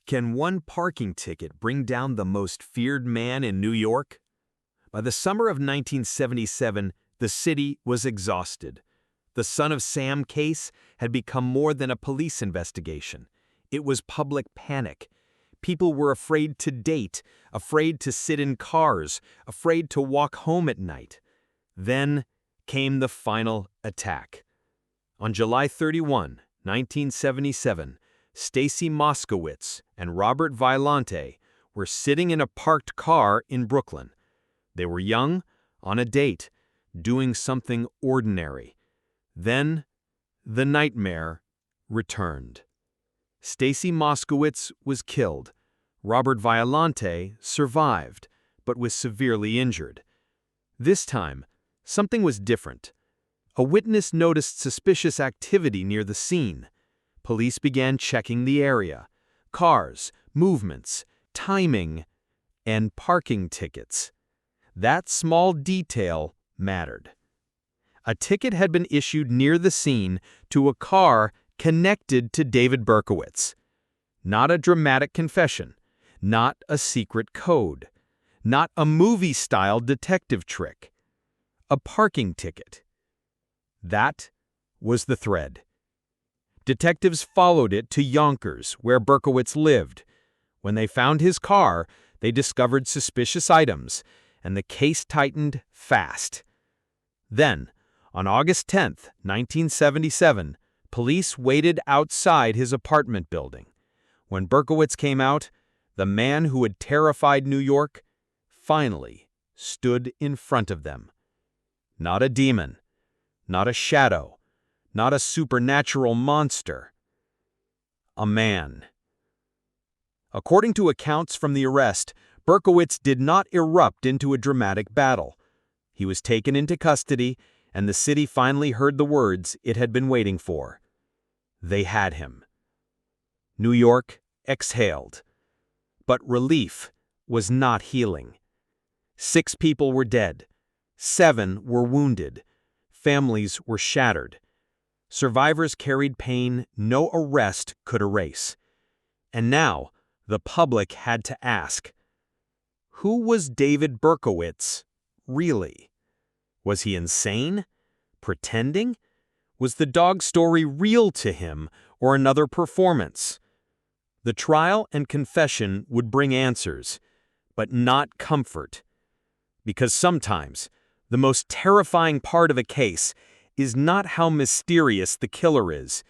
Can one parking ticket bring down the most feared man in New York? By the summer of 1977, the city was exhausted. The Son of Sam case had become more than a police investigation. It was public panic. People were afraid to date, afraid to sit in cars, afraid to walk home at night. Then came the final attack. On July 31, 1977, Stacy Moskowitz and Robert Violante were sitting in a parked car in Brooklyn. They were young, on a date, doing something ordinary. Then, the nightmare returned. Stacy Moskowitz was killed. Robert Violante survived, but was severely injured. This time, something was different. A witness noticed suspicious activity near the scene. Police began checking the area. Cars, movements, timing, and parking tickets. That small detail mattered. A ticket had been issued near the scene to a car connected to David Berkowitz. Not a dramatic confession, not a secret code, not a movie-style detective trick. A parking ticket. That was the thread. Detectives followed it to Yonkers, where Berkowitz lived. When they found his car, they discovered suspicious items, and the case tightened fast. Then, on August 10, 1977, police waited outside his apartment building. When Berkowitz came out, the man who had terrified New York finally stood in front of them. Not a demon, not a shadow, not a supernatural monster. A man. According to accounts from the arrest, Berkowitz did not erupt into a dramatic battle. He was taken into custody, and the city finally heard the words it had been waiting for. They had him. New York exhaled. But relief was not healing. 6 people were dead. 7 were wounded. Families were shattered. Survivors carried pain no arrest could erase. And now, the public had to ask, who was David Berkowitz, really? Was he insane? Pretending? Was the dog story real to him or another performance? The trial and confession would bring answers, but not comfort. Because sometimes, the most terrifying part of a case is not how mysterious the killer is.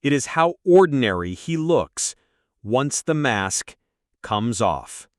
It is how ordinary he looks once the mask comes off.